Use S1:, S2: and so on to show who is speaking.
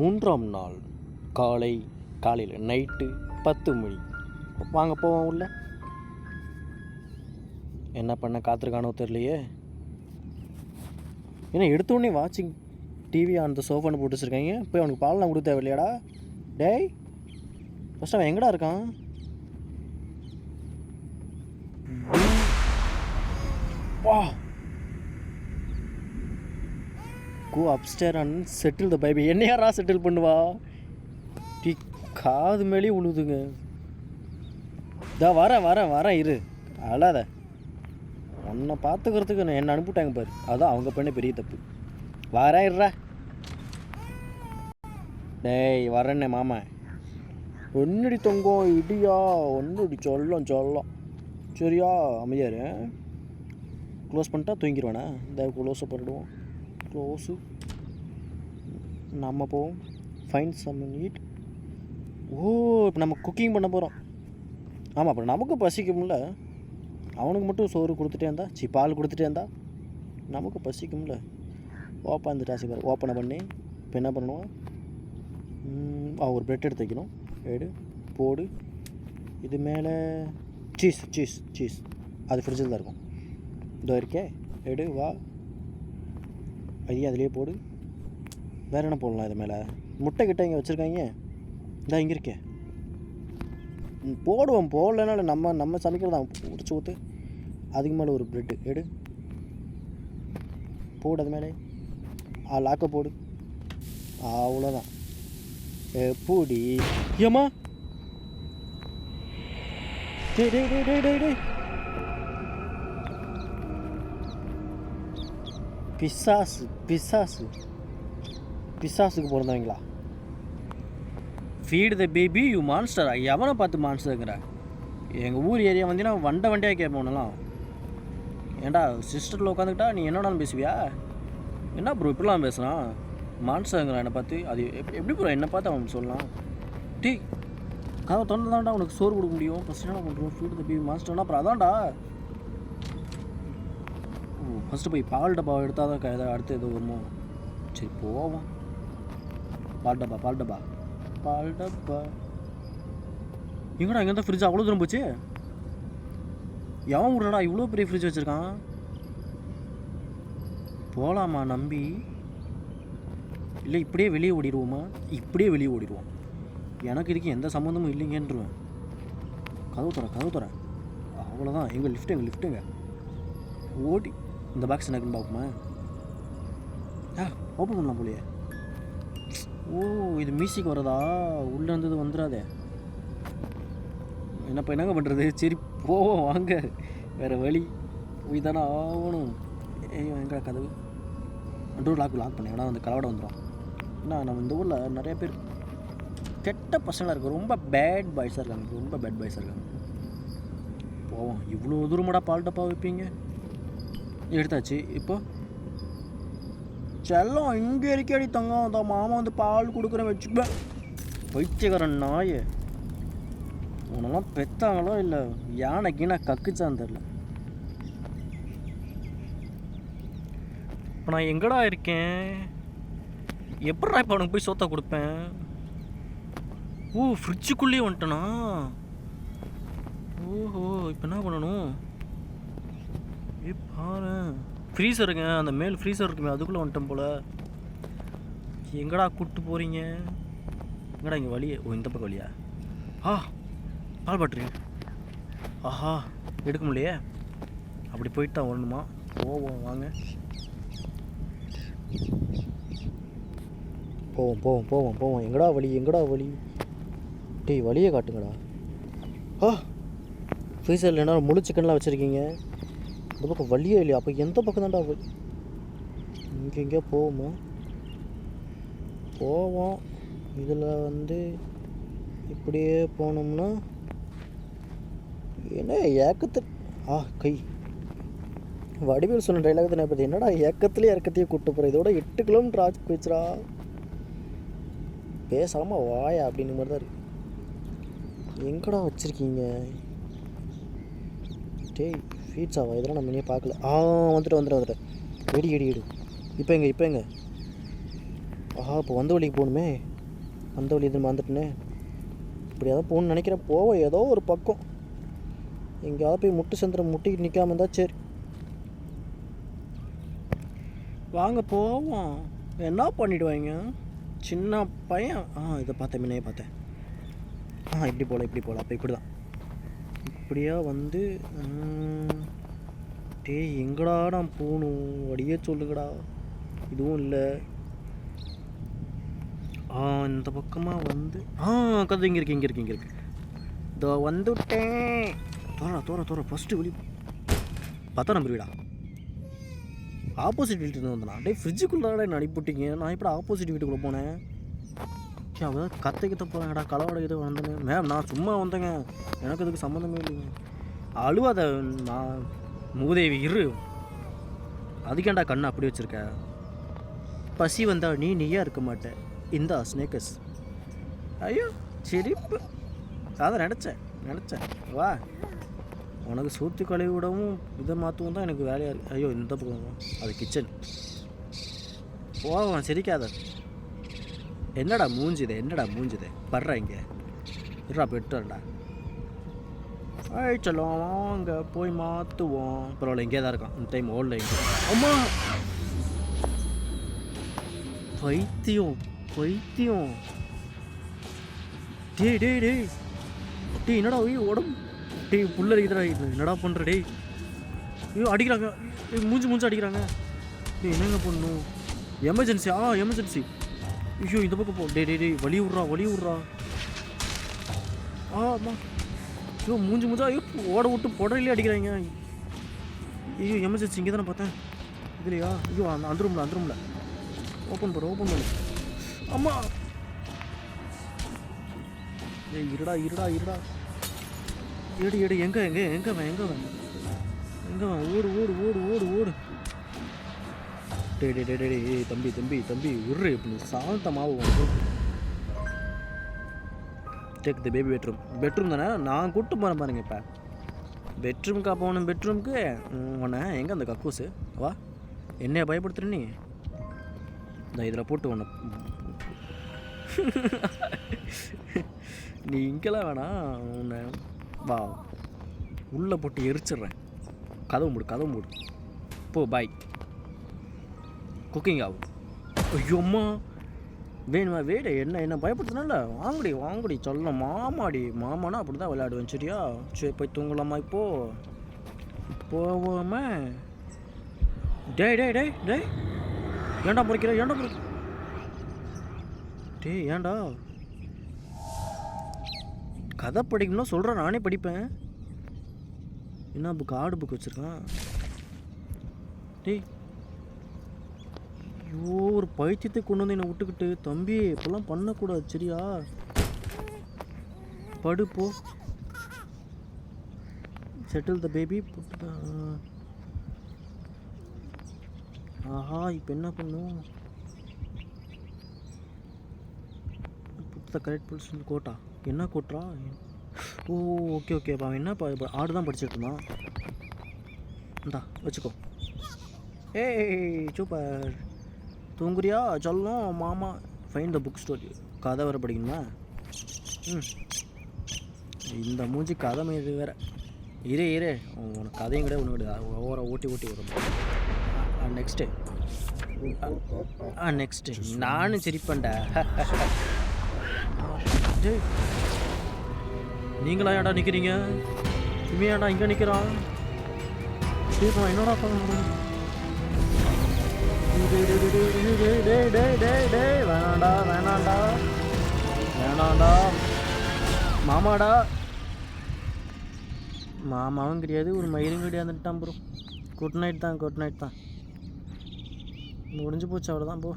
S1: மூன்றாம் நாள் காலையில் நைட்டு 10 மணி. வாங்க போவோம் உள்ள. என்ன பண்ண காத்திருக்கானோ தெரியலையே. ஏன்னா எடுத்தோடனே வாட்சிங் டிவி அந்த சோஃபான்னு போட்டு வச்சுருக்காங்க. போய் அவனுக்கு பால்லாம் கொடுக்க தேவையில்லையாடா. டேய் ஃபஸ்ட் அவன் எங்கடா இருக்கான்? வா கோ அப்ஸ்டேர் அண்ட் செட்டில் த பைபி. என்ன யாரா செட்டில் பண்ணுவா? டீ காது மேலேயே உழுதுங்க. வரேன் இரு, அழாத. உன்னை பார்த்துக்கிறதுக்கு என்ன அனுப்பிட்டாங்க பாரு. அதான் அவங்க பண்ண பெரிய தப்பு. வரேன் இருறா. டேய் வரேன்னே மாமா. ஒன்னடி தொங்கம் இடியா, ஒன்னடி சொல்லம் சரியா? அமையாரு க்ளோஸ் பண்ணிட்டா தூங்கிடுவானா? இந்த க்ளோஸை பண்ணிடுவோம். க்ளோஸு நம்ம போவோம். Fine some NEET. ஓ இப்போ நம்ம குக்கிங் பண்ண போகிறோம். ஆமாம், அப்புறம் நமக்கு பசிக்கும்ல. அவனுக்கு மட்டும் சோறு கொடுத்துட்டே இருந்தா, பால் கொடுத்துட்டே இருந்தா நமக்கு பசிக்கும்ல. ஓப்பன் இந்த டாஸ்க் பாரு. ஓப்பனை பண்ணி இப்போ என்ன பண்ணுவோம்? ஒரு ப்ரெட் எடுத்து வைக்கணும். எடு போடு. இது மேலே சீஸ் அது ஃப்ரிட்ஜில் தான் இருக்கும். இதோ இருக்கே, எடு வா. அதிலே போடு. வேறு என்ன போடலாம்? இது மேலே முட்டை கிட்ட இங்கே வச்சுருக்காங்க. இந்தா இங்கே இருக்கே, போடுவோம். போடலனால நம்ம சமைக்கிறதா முடிச்சு ஊற்று. அதுக்கு மேலே ஒரு ப்ரெட்டு எடு போடு. அது மேலே லாக்க போடு. அவ்வளோதான். பூடி ஏம்மா. டேய் பிசாசுக்கு பிறந்தவங்களா? ஃபீட் த பேபி யூ மான்ஸ்டரா? எவனை பார்த்து மான்ஸ்டருங்கிற? எங்கள் ஊர் ஏரியா வந்தீங்கன்னா வண்டியாக கேட்போனலாம். ஏன்டா சிஸ்டரில் உட்காந்துக்கிட்டா நீ என்னடாலும் பேசுவியா? என்ன ப்ரோ இப்படிலாம் பேசுகிறான்? மான்ஸ்டருங்கிறான் என்னை பார்த்து. அது எப்படி ப்ரோ என்னை பார்த்து அவன் சொல்லலாம்? டீ கதை தொண்டு தான்டா அவனுக்கு சோறு கொடுக்க முடியும். ஃபஸ்ட் என்ன பண்ணுறோம்? ஃபீட் த பேபி மான்ஸ்டர்னா அப்புறம் அதான்டா. ஃபஸ்ட்டு போய் பால் டப்பா எடுத்தால் தான் அடுத்து எதோ வருமோ. சரி போவோம். பால் டப்பா எங்கடா இங்கே தான் ஃப்ரிட்ஜ் அவ்வளோ தூரம் போச்சு? எவன் விட்றடா இவ்வளோ பெரிய ஃப்ரிட்ஜ் வச்சுருக்கான்? போகலாமா நம்பி? இல்லை இப்படியே வெளியே ஓடிடுவோமா? இப்படியே வெளியே ஓடிடுவோம். எனக்கு இதுக்கு எந்த சம்மந்தமும் இல்லைங்கன்றுவேன். கதவு தர அவ்வளோதான். எங்கள் லிஃப்ட்டுங்க ஓடி. இந்த பாக்ஸ் எனக்குன்னு பார்ப்போமா? ஓப்பன் பண்ணலாம் போலியே. ஓ இது மியூசிக் வரதா? உள்ளே இருந்தது வந்துடாதே. என்னப்பா என்னங்க பண்ணுறது? சரி போவோம் வாங்க. வேறு வழி போய் தானே ஆகணும். எங்கே கதவு? டோர் லாக் பண்ணேன். ஏன்னா வந்து கலவடை வந்துடும். ஏன்னா நம்ம இந்த ஊரில் நிறைய பேர் கெட்ட பசங்களாக இருக்குது. ரொம்ப பேட் பாய்ஸாக இருக்காங்க. போவோம். இவ்வளோ தூரமாடா பால் டப்பா வைப்பீங்க? எடுத்தாச்சு. இப்போ செல்லம் இங்கே இருக்கடி தங்கம். அந்த மாமா வந்து பால் கொடுக்குறேன் வச்சுப்பேன். பைத்தியக்காரன் நாயே. உனெல்லாம் பெத்தாங்களோ இல்லை யானைக்கு நான் கக்குச்சான்னு தெரில. இப்போ நான் எங்கடா இருக்கேன்? எப்படா இப்போ அவனுக்கு போய் சோத்தா கொடுப்பேன்? ஓ ஃப்ரிட்ஜுக்குள்ளேயே வந்துட்டேனா? ஓஹோ இப்போ என்ன பண்ணணும்? பாரு ஃப்ரீசருங்க, அந்த மேல் ஃப்ரீசர் இருக்குமே அதுக்குள்ளே வந்துட்டோம் போல். எங்கடா கூப்பிட்டு போகிறீங்க? எங்கடா இங்கே வழியே? ஓ இந்த பக்கம் வழியா? பால் பாட்டுரு. ஆஹா எடுக்க முடியலையே. அப்படி போயிட்டு தான் வரணுமா? போவோம் வாங்க. போவோம். எங்கடா வழி? டேய் வழியை காட்டுங்கடா. ஃப்ரீசரில் என்ன முழு சிக்கன்லாம் வச்சுருக்கீங்க? இந்த பக்கம் வழியே இல்லையா? அப்போ எந்த பக்கம் தான்டா வழி? இங்கே போவோமா? போவோம். இதில் வந்து இப்படியே போனோம்னா என்ன ஏக்கத்து கை வடிவேல் சொன்ன டைலாக் தானே பற்றி. என்னடா ஏக்கத்துலேயே இறக்கத்தையே கூப்பிட்டு போகிறேன். இதோட 8 கிலோமீட்டர் ஆச்சு போயிடுச்சுரா. பேசாமல் வாயா அப்படின்னு மாதிரி தான் இருக்கு. எங்கடா வச்சுருக்கீங்க? டேய் ஃபீட்ஸாவா? இதெல்லாம் நம்ம இனியே பார்க்கல. வந்துட்டேன். எடு இப்போ எங்க ஆஹா, இப்போ வந்த வழிக்கு போகணுமே. வந்த வழி எதுவும் வந்துட்டுனே இப்படியாவது போகணுன்னு நினைக்கிறேன். போவோம் ஏதோ ஒரு பக்கம். எங்கேயாவது போய் முட்டு சந்திரம் முட்டிக்கிட்டு நிற்காம இருந்தால் சரி. வாங்க போவோம். என்ன பண்ணிவிடுவாங்க சின்ன பையன். இதை பார்த்தேன், முன்னையே பார்த்தேன். இப்படி போகல, இப்படி போகல. அப்போ இப்படி தான். இப்படியா வந்து டேய் எங்கடா நான் போகணும்? வழியே சொல்லுங்கடா. இதுவும் இல்லை. இந்த பக்கமாக வந்து கதை இங்கே இருக்கு, இங்கே இருக்கு, இங்கே இருக்கு. இதோ வந்துவிட்டேன். தோற ஃபஸ்ட்டு வெளி பார்த்தா நம்பர் வீடா. ஆப்போசிட் வீட்டுக்கு வந்தேண்ணா. டே ஃப்ரிட்ஜுக்குள்ளாட என்ன அனுப்பிவிட்டீங்க. நான் இப்போ ஆப்போசிட் வீட்டுக்குள்ளே போனேன். அவன் கற்று போகிறாங்கடா. களவாட இது வந்தேங்க. மேம் நான் சும்மா வந்தேங்க, எனக்கு அதுக்கு சம்மந்தமே இல்லைங்க. அழுவாத நான் மூதேவி இரு. அதுக்கேண்டா கண்ணு அப்படி வச்சுருக்க. பசி வந்தா நீயா இருக்க மாட்டேன். இந்தா ஸ்னேக்கஸ். ஐயோ சிரிப்பு. அதான் நினச்சேன் வா உனக்கு சூத்து கழுவி விடவும் இதை மாற்றவும் தான் எனக்கு வேலையாக இருக்குது. ஐயோ இந்த பக்கம் அது கிச்சன். போவான் சிரிக்காத. என்னடா மூஞ்சுதே படுறா இங்கே இருடா பெட்டுறா. சொல்லுவோம் வாங்க போய் மாற்றுவோம். பரவாயில்ல இங்கே தான் இருக்கான். இந்த டைம் ஓடல இங்கே. அம்மா பைத்தியம். டே என்னடா உடம்பு டே புள்ள இருக்குதுடா. என்னடா பண்ணுற டே? ஐயோ அடிக்கிறாங்க. மூஞ்சி அடிக்கிறாங்க. டே என்னங்க பண்ணும்? எமர்ஜென்சி. ஐயோ இந்த பக்கம் போ. டே வலி விட்றா. ஆமாம். ஐயோ மூஞ்சா ஐயோ ஓட விட்டு புடலையே அடிக்கிறாங்க. ஐயோ எமர்ஜென்சி இங்கே தானே பார்த்தேன். இதுலையா? ஐயோ அந்த ரூமில் ஓப்பன் பண்ணு. அம்மா ஏய் இருடா. எடு எங்க ஓடு. டே தம்பி உரு இப்படி சாந்தமாகும். டேக் தி பேபி பெட்ரூம் தானே நான் கூப்பிட்டு போகிறேன் பாருங்க. இப்போ பெட்ரூமுக்கா போகணும். பெட்ரூமுக்கு உன்னை எங்கே அந்த கக்கூசு வா. என்னைய பயப்படுத்துற நீ? இந்த இதில் போட்டு உன்னை நீ இங்கெல்லாம் வேணாம். உன்னை வா உள்ளே போட்டு எரிச்சிட்றேன். கதவு மூடு போ. பாய். குக்கிங் ஆகும். ஐயோ அம்மா வேணுமா வேடு என்ன பயப்படுத்தினால வாங்குடி சொல்ல மாமானா அப்படி தான் விளையாடுவேன். சரியா சரி போய் தூங்கலாமா? போவோமா? டேய் ஏன்டா முறைக்கிற? டேய் ஏன்டா கதை படிக்கணும்னா சொல்கிறேன். நானே படிப்பேன். என்ன புக்? ஆடு புக் வச்சுருக்கான். டேய் ஐயோ ஒரு பைத்தியத்தை கொண்டு வந்து என்னை விட்டுக்கிட்டு. தம்பி இப்போல்லாம் பண்ணக்கூடாது சரியா? படுப்போ. செட்டில் த பேபி புட்டு. ஆஹா இப்போ என்ன பண்ணும்? புத்த கரெக்ட் புல்ஸ் கோட்டா. என்ன கோட்டா? ஓகே அப்போ அவன் என்ன ஆடு தான் படிச்சுட்டு இருந்தான். இந்தா வச்சுக்கோ. ஏய் சூப்பர். தூங்குறியா? சொல்லும் மாமா. Find the book story. கதை வேறு படிக்கணுமா? இந்த மூஞ்சி கதை மீது வேறு. இரு உனக்கு கதையும் கிடையாது ஒன்று கிடையாது. ஓவராக ஓட்டி வரும். நெக்ஸ்ட்டு நானும் சிரிப்பேன்டா. நீங்களா ஏன்டா நிற்கிறீங்க? இவன் ஏன்டா இங்கே நிற்கிறான்? என்னடா பண்ண? வேணாண்டா மாமாடா. மாமாவும் கிடையாது ஒரு மயிலும் கிடையாதுட்டான் ப்ரோ. குட் நைட் தான் முடிஞ்சு போச்சு. அவ்வளோதான் போ.